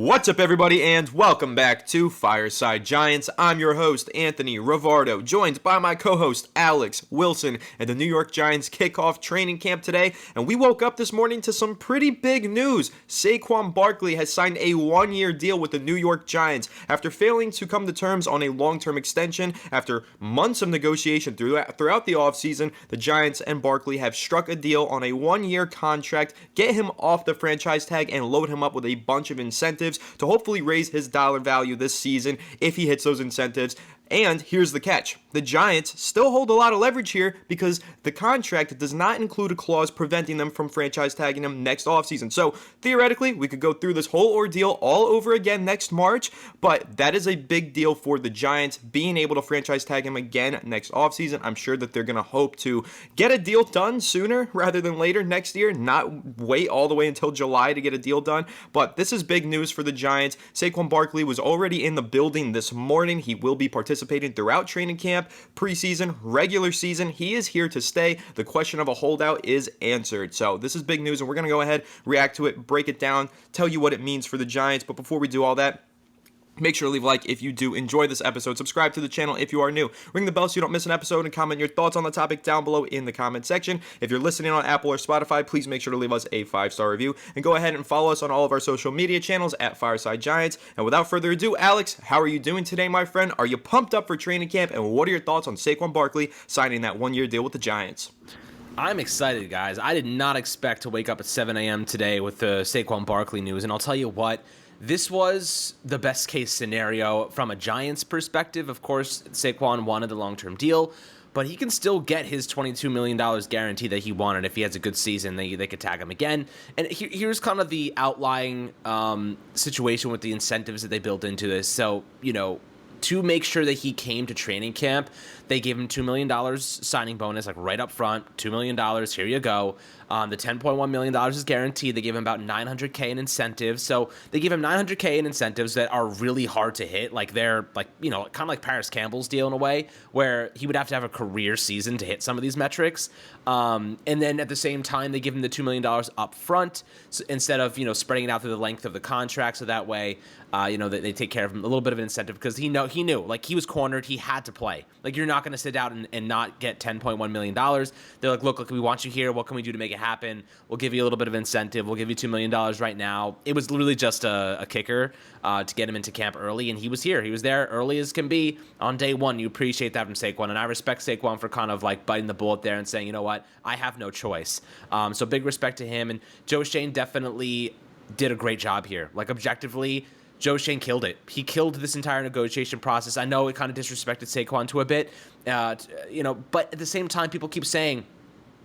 What's up, everybody, and welcome back to Fireside Giants. I'm your host, Anthony Rivardo, joined by my co-host, Alex Wilson, and the New York Giants kick off training camp today, and we woke up this morning to some pretty big news. Saquon Barkley has signed a one-year deal with the New York Giants after failing to come to terms on a long-term extension. After months of negotiation throughout the offseason, the Giants and Barkley have struck a deal on a one-year contract, get him off the franchise tag, and load him up with a bunch of incentives to hopefully raise his dollar value this season if he hits those incentives. And here's the catch. The Giants still hold a lot of leverage here because the contract does not include a clause preventing them from franchise tagging him next offseason. So theoretically, we could go through this whole ordeal all over again next March, but that is a big deal for the Giants being able to franchise tag him again next offseason. I'm sure that they're going to hope to get a deal done sooner rather than later next year, not wait all the way until July to get a deal done. But this is big news for the Giants. Saquon Barkley was already in the building this morning. He will be participating throughout training camp, preseason, regular season. He is here to stay. The question of a holdout is answered. So this is big news, and we're going to go ahead, react to it, break it down, tell you what it means for the Giants. But before we do all that, make sure to leave a like if you do enjoy this episode. Subscribe to the channel if you are new. Ring the bell so you don't miss an episode, and comment your thoughts on the topic down below in the comment section. If you're listening on Apple or Spotify, please make sure to leave us a 5-star review. And go ahead and follow us on all of our social media channels at Fireside Giants. And without further ado, Alex, how are you doing today, my friend? Are you pumped up for training camp? And what are your thoughts on Saquon Barkley signing that one-year deal with the Giants? I'm excited, guys. I did not expect to wake up at 7 a.m. today with the Saquon Barkley news. And I'll tell you what, this was the best case scenario from a Giants perspective. Of course, Saquon wanted the long-term deal, but he can still get his $22 million guarantee that he wanted. If he has a good season, they could tag him again. And here's kind of the outlying situation with the incentives that they built into this. So, to make sure that he came to training camp, they gave him $2 million signing bonus, like right up front, $2 million, here you go. The $10.1 million is guaranteed. They gave him about $900K in incentives. So they give him $900K in incentives that are really hard to hit. Like they're kind of like Paris Campbell's deal in a way, where he would have to have a career season to hit some of these metrics. And then at the same time, they give him the $2 million up front, so instead of, spreading it out through the length of the contract. So that way, they take care of him, a little bit of an incentive, because he knew, like, he was cornered. He had to play. Like, you're not going to sit out and not get $10.1 million. They're like, look, we want you here. What can we do to make it happen? We'll give you a little bit of incentive. We'll give you $2 million right now. It was literally just a kicker to get him into camp early, and he was here. He was there early as can be on day one. You appreciate that from Saquon, and I respect Saquon for kind of like biting the bullet there and saying, you know what, I have no choice. So big respect to him, and Joe Schoen definitely did a great job here. Like, objectively, Joe Schoen killed it. He killed this entire negotiation process. I know it kind of disrespected Saquon to a bit, but at the same time, people keep saying,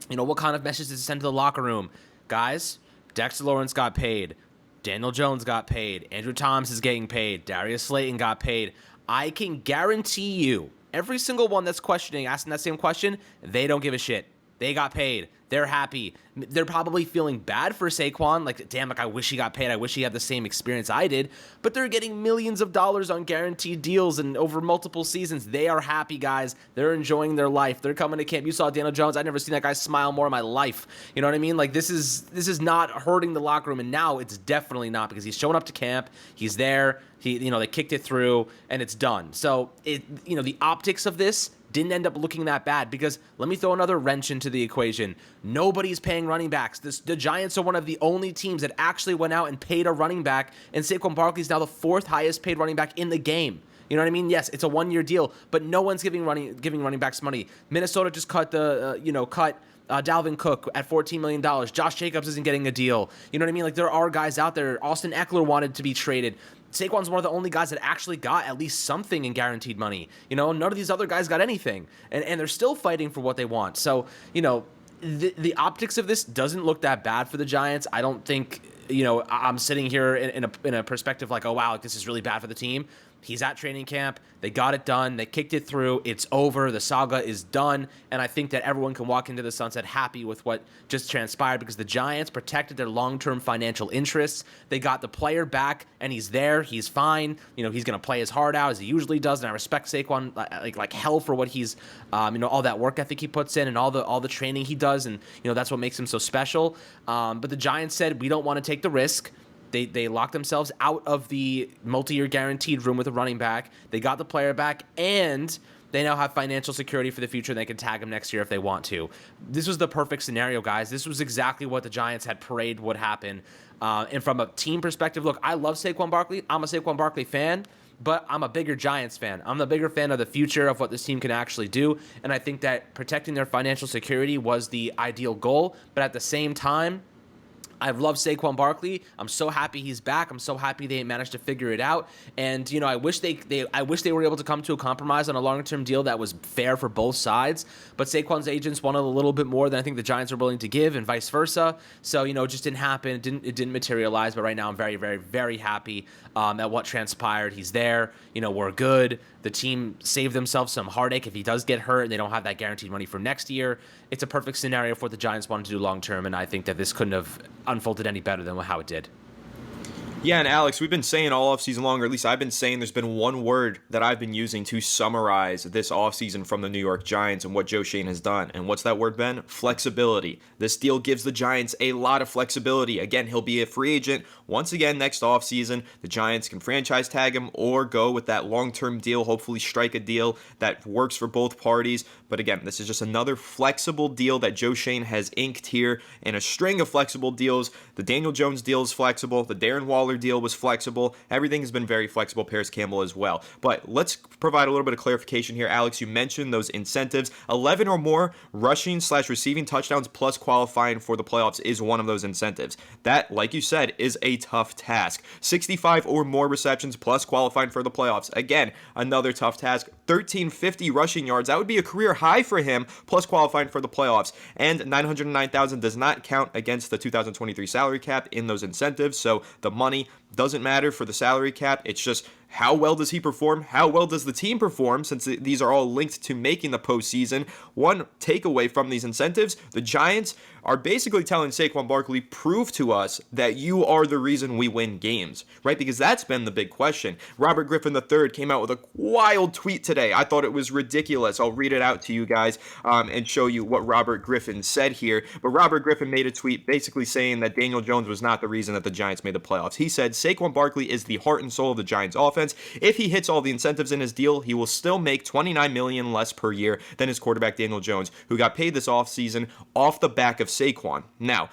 what kind of message does it send to the locker room? Guys, Dexter Lawrence got paid. Daniel Jones got paid. Andrew Thomas is getting paid. Darius Slayton got paid. I can guarantee you, every single one that's asking that same question, they don't give a shit. They got paid. They're happy. They're probably feeling bad for Saquon. Like, damn, I wish he got paid. I wish he had the same experience I did. But they're getting millions of dollars on guaranteed deals and over multiple seasons. They are happy, guys. They're enjoying their life. They're coming to camp. You saw Daniel Jones. I've never seen that guy smile more in my life. You know what I mean? Like, this is not hurting the locker room, and now it's definitely not, because he's showing up to camp. He's there. They kicked it through, and it's done. So the optics of this didn't end up looking that bad, because let me throw another wrench into the equation. Nobody's paying running backs. The Giants are one of the only teams that actually went out and paid a running back, and Saquon Barkley is now the fourth highest paid running back in the game. You know what I mean? Yes, it's a one-year deal, but no one's giving running backs money. Minnesota just cut Dalvin Cook at $14 million. Josh Jacobs isn't getting a deal. You know what I mean? Like, there are guys out there. Austin Eckler wanted to be traded. Saquon's one of the only guys that actually got at least something in guaranteed money. None of these other guys got anything, and they're still fighting for what they want. So, the optics of this doesn't look that bad for the Giants. I don't think, I'm sitting here in a perspective like, oh, wow, like, this is really bad for the team. He's at training camp. They got it done. They kicked it through. It's over. The saga is done. And I think that everyone can walk into the sunset happy with what just transpired, because the Giants protected their long-term financial interests. They got the player back, and he's there. He's fine. He's going to play his heart out as he usually does. And I respect Saquon like hell for what he's, all that work ethic he puts in and all the training he does. And, that's what makes him so special. But the Giants said, we don't want to take the risk. They locked themselves out of the multi-year guaranteed room with a running back. They got the player back, and they now have financial security for the future. They can tag him next year if they want to. This was the perfect scenario, guys. This was exactly what the Giants had prayed would happen. And from a team perspective, look, I love Saquon Barkley. I'm a Saquon Barkley fan, but I'm a bigger Giants fan. I'm the bigger fan of the future of what this team can actually do. And I think that protecting their financial security was the ideal goal. But at the same time, I've loved Saquon Barkley. I'm so happy he's back. I'm so happy they managed to figure it out. And I wish they were able to come to a compromise on a long-term deal that was fair for both sides. But Saquon's agents wanted a little bit more than I think the Giants are willing to give, and vice versa. So it just didn't happen. It didn't materialize. But right now, I'm very, very, very happy at what transpired. He's there. We're good. The team saved themselves some heartache if he does get hurt and they don't have that guaranteed money for next year. It's a perfect scenario for what the Giants wanted to do long term, and I think that this couldn't have unfolded any better than how it did. Yeah, and Alex, we've been saying all offseason long, or at least I've been saying there's been one word that I've been using to summarize this offseason from the New York Giants and what Joe Schoen has done. And what's that word been? Flexibility. This deal gives the Giants a lot of flexibility. Again, he'll be a free agent once again next offseason. The Giants can franchise tag him or go with that long-term deal, hopefully strike a deal that works for both parties. But again, this is just another flexible deal that Joe Schoen has inked here in a string of flexible deals. The Daniel Jones deal is flexible. The Darren Waller deal was flexible. Everything has been very flexible. Paris Campbell as well. But let's provide a little bit of clarification here. Alex, you mentioned those incentives. 11 or more rushing/receiving touchdowns plus qualifying for the playoffs is one of those incentives. That, like you said, is a tough task. 65 or more receptions plus qualifying for the playoffs. Again, another tough task. 1,350 rushing yards. That would be a career high for him, plus qualifying for the playoffs. And 909,000 does not count against the 2023 salary cap in those incentives. So the money doesn't matter for the salary cap. It's just how well does he perform? How well does the team perform, since these are all linked to making the postseason? One takeaway from these incentives, the Giants are basically telling Saquon Barkley, prove to us that you are the reason we win games, right? Because that's been the big question. Robert Griffin III came out with a wild tweet today. I thought it was ridiculous. I'll read it out to you guys and show you what Robert Griffin said here. But Robert Griffin made a tweet basically saying that Daniel Jones was not the reason that the Giants made the playoffs. He said, Saquon Barkley is the heart and soul of the Giants offense. If he hits all the incentives in his deal, he will still make $29 million less per year than his quarterback Daniel Jones, who got paid this offseason off the back of Saquon. Now,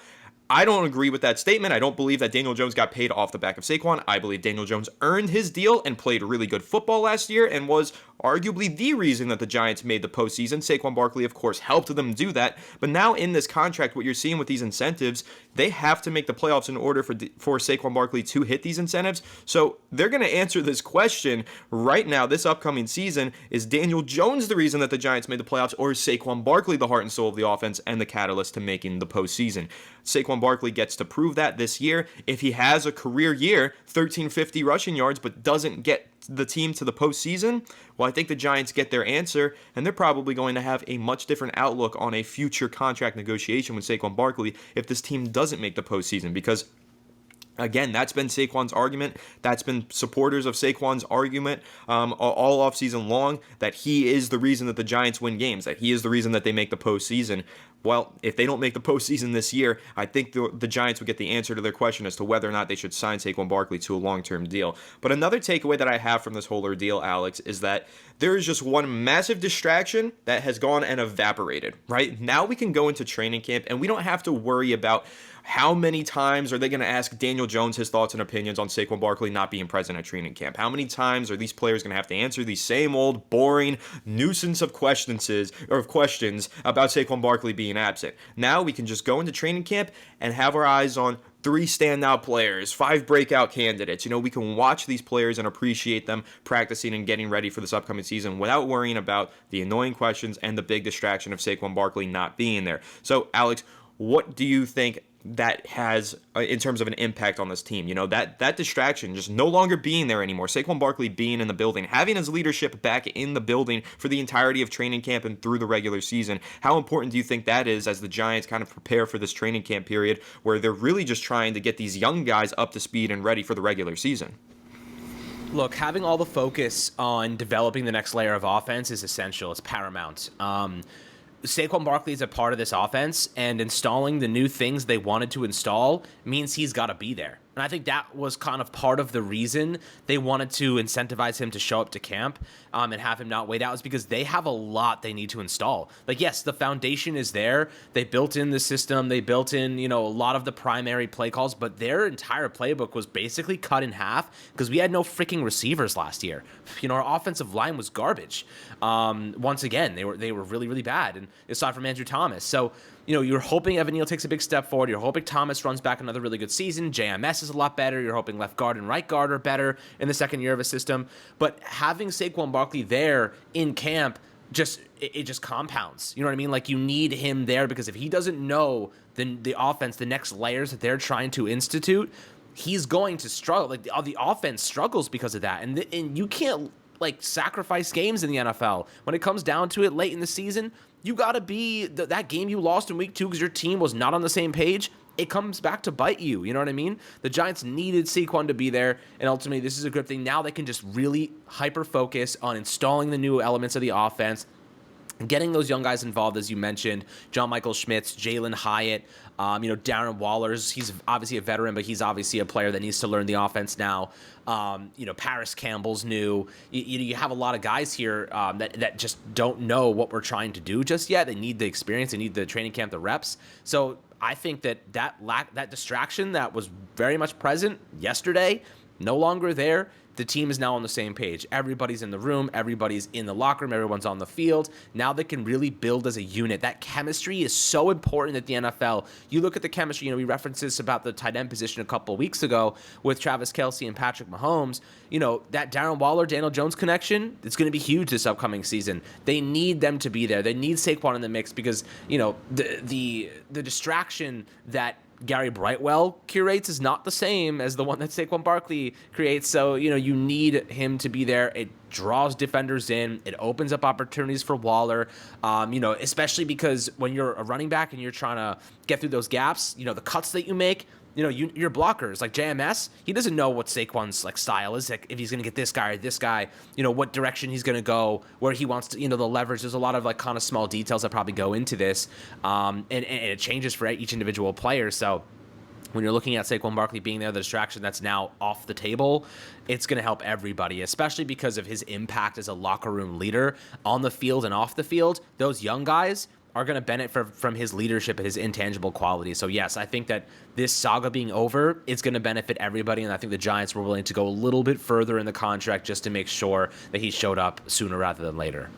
I don't agree with that statement. I don't believe that Daniel Jones got paid off the back of Saquon. I believe Daniel Jones earned his deal and played really good football last year and was arguably the reason that the Giants made the postseason. Saquon Barkley, of course, helped them do that. But now in this contract, what you're seeing with these incentives, they have to make the playoffs in order for Saquon Barkley to hit these incentives. So they're going to answer this question right now, this upcoming season. Is Daniel Jones the reason that the Giants made the playoffs, or is Saquon Barkley the heart and soul of the offense and the catalyst to making the postseason? Saquon Barkley gets to prove that this year. If he has a career year, 1,350 rushing yards, but doesn't get the team to the postseason, well, I think the Giants get their answer, and they're probably going to have a much different outlook on a future contract negotiation with Saquon Barkley if this team doesn't make the postseason, because again, that's been Saquon's argument. That's been supporters of Saquon's argument all offseason long, that he is the reason that the Giants win games, that he is the reason that they make the postseason. Well, if they don't make the postseason this year, I think the Giants would get the answer to their question as to whether or not they should sign Saquon Barkley to a long-term deal. But another takeaway that I have from this whole ordeal, Alex, is that there is just one massive distraction that has gone and evaporated, right? Now we can go into training camp, and we don't have to worry about how many times are they going to ask Daniel Jones his thoughts and opinions on Saquon Barkley not being present at training camp? How many times are these players going to have to answer these same old boring nuisance of questions about Saquon Barkley being absent? Now we can just go into training camp and have our eyes on 3 standout players, 5 breakout candidates. We can watch these players and appreciate them practicing and getting ready for this upcoming season without worrying about the annoying questions and the big distraction of Saquon Barkley not being there. So, Alex, what do you think that has in terms of an impact on this team? That distraction just no longer being there anymore. Saquon Barkley being in the building, having his leadership back in the building for the entirety of training camp and through the regular season. How important do you think that is as the Giants kind of prepare for this training camp period where they're really just trying to get these young guys up to speed and ready for the regular season? Look, having all the focus on developing the next layer of offense is essential. It's paramount. Saquon Barkley is a part of this offense, and installing the new things they wanted to install means he's got to be there. And I think that was kind of part of the reason they wanted to incentivize him to show up to camp and have him not wait out, is because they have a lot they need to install. Like, yes, the foundation is there. They built in the system. They built in, a lot of the primary play calls, but their entire playbook was basically cut in half because we had no freaking receivers last year. Our offensive line was garbage. Once again, they were really, really bad, and aside from Andrew Thomas. So, you're hoping Evan Neal takes a big step forward. You're hoping Thomas runs back another really good season. JMS is a lot better. You're hoping left guard and right guard are better in the second year of a system. But having Saquon Barkley there in camp, it just compounds. You know what I mean? Like, you need him there, because if he doesn't know the offense, the next layers that they're trying to institute, he's going to struggle. Like, the offense struggles because of that. And you can't, sacrifice games in the NFL. When it comes down to it late in the season, you got to be that game you lost in week 2 because your team was not on the same page. It comes back to bite you. You know what I mean? The Giants needed Saquon to be there, and ultimately this is a good thing. Now they can just really hyper-focus on installing the new elements of the offense, getting those young guys involved, as you mentioned, John Michael Schmitz, Jalen Hyatt, Darren Waller's. He's obviously a veteran, but he's obviously a player that needs to learn the offense now. Paris Campbell's new. You have a lot of guys here that just don't know what we're trying to do just yet. They need the experience. They need the training camp, the reps. So I think that distraction that was very much present yesterday, no longer there. The team is now on the same page. Everybody's in the room. Everybody's in the locker room. Everyone's on the field. Now they can really build as a unit. That chemistry is so important at the NFL. You look at the chemistry, we referenced this about the tight end position a couple of weeks ago with Travis Kelce and Patrick Mahomes. That Darren Waller, Daniel Jones connection, it's going to be huge this upcoming season. They need them to be there. They need Saquon in the mix because, the distraction that Gary Brightwell curates is not the same as the one that Saquon Barkley creates. So, you need him to be there. It draws defenders in. It opens up opportunities for Waller, especially because when you're a running back and you're trying to get through those gaps, the cuts that you make, your blockers, like JMS, he doesn't know what Saquon's style is, if he's going to get this guy or this guy, what direction he's going to go, where he wants to, the leverage. There's a lot of kind of small details that probably go into this, and it changes for each individual player. So when you're looking at Saquon Barkley being there, the distraction that's now off the table, it's going to help everybody, especially because of his impact as a locker room leader on the field and off the field. Those young guys are going to benefit from his leadership and his intangible qualities. So yes, I think that this saga being over, it's going to benefit everybody, and I think the Giants were willing to go a little bit further in the contract just to make sure that he showed up sooner rather than later.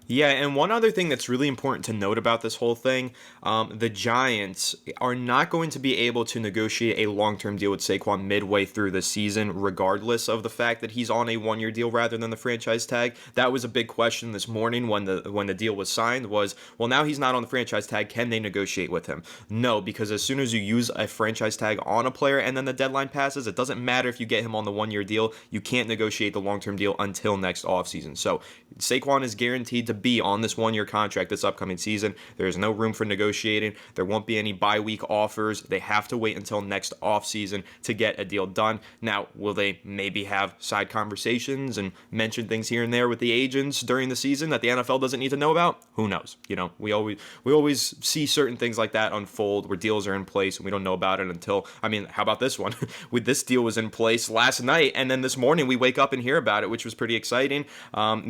Yeah, and one other thing that's really important to note about this whole thing, the Giants are not going to be able to negotiate a long-term deal with Saquon midway through the season, regardless of the fact that he's on a one-year deal rather than the franchise tag. That was a big question this morning when the deal was signed was, well, now he's not on the franchise tag. Can they negotiate with him? No, because as soon as you use a franchise tag on a player and then the deadline passes, it doesn't matter if you get him on the one-year deal. You can't negotiate the long-term deal until next offseason. So Saquon is guaranteed to be on this one-year contract this upcoming season. There is no room for negotiating. There won't be any bye-week offers. They have to wait until next offseason to get a deal done. Now, will they maybe have side conversations and mention things here and there with the agents during the season that the NFL doesn't need to know about? Who knows? We always see certain things like that unfold where deals are in place and we don't know about it until, how about this one? This deal was in place last night, and then this morning we wake up and hear about it, which was pretty exciting.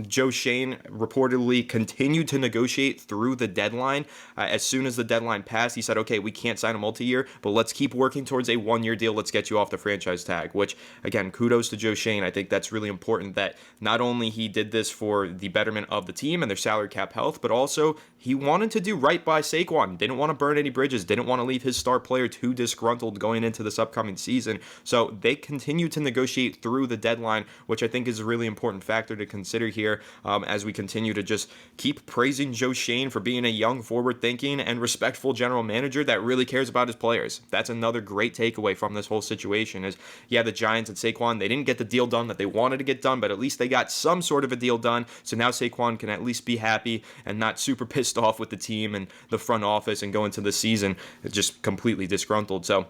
Joe Schoen reportedly continued to negotiate through the deadline. As soon as the deadline passed, he said, okay, we can't sign a multi-year, but let's keep working towards a one-year deal. Let's get you off the franchise tag, which, again, kudos to Joe Schoen. I think that's really important that not only he did this for the betterment of the team and their salary cap health, but also he wanted to do right by Saquon. Didn't want to burn any bridges. Didn't want to leave his star player too disgruntled going into this upcoming season. So they continue to negotiate through the deadline, which I think is a really important factor to consider here as we continue to just keep praising Joe Schoen for being a young, forward-thinking, and respectful general manager that really cares about his players. That's another great takeaway from this whole situation is, yeah, the Giants and Saquon, they didn't get the deal done that they wanted to get done, but at least they got some sort of a deal done, so now Saquon can at least be happy and not super pissed off with the team and the front office and go into the season just completely disgruntled. So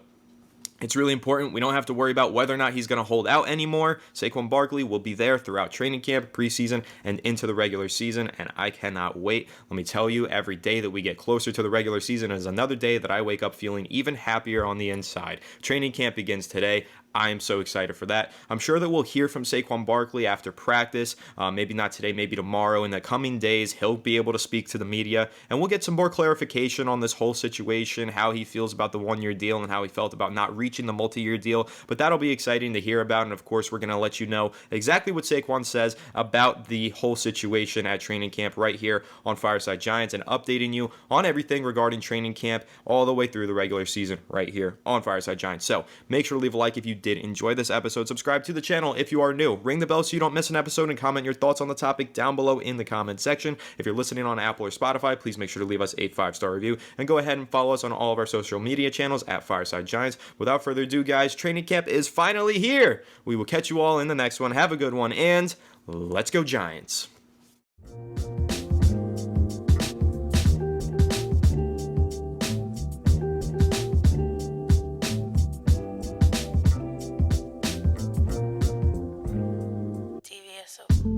It's really important. We don't have to worry about whether or not he's going to hold out anymore. Saquon Barkley will be there throughout training camp, preseason, and into the regular season, and I cannot wait. Let me tell you, every day that we get closer to the regular season is another day that I wake up feeling even happier on the inside. Training camp begins today. I am so excited for that. I'm sure that we'll hear from Saquon Barkley after practice, maybe not today, maybe tomorrow. In the coming days, he'll be able to speak to the media, and we'll get some more clarification on this whole situation, how he feels about the one-year deal and how he felt about not reaching the multi-year deal. But that'll be exciting to hear about, and of course, we're going to let you know exactly what Saquon says about the whole situation at training camp right here on Fireside Giants, and updating you on everything regarding training camp all the way through the regular season right here on Fireside Giants. So make sure to leave a like if you did enjoy this episode. Subscribe to the channel if you are new. Ring the bell so you don't miss an episode, and comment your thoughts on the topic down below in the comment section. If you're listening on Apple or Spotify, please make sure to leave us a 5-star review, and go ahead and follow us on all of our social media channels at Fireside Giants. Without further ado, guys, training camp is finally here. We will catch you all in the next one. Have a good one, and let's go Giants. TVSO.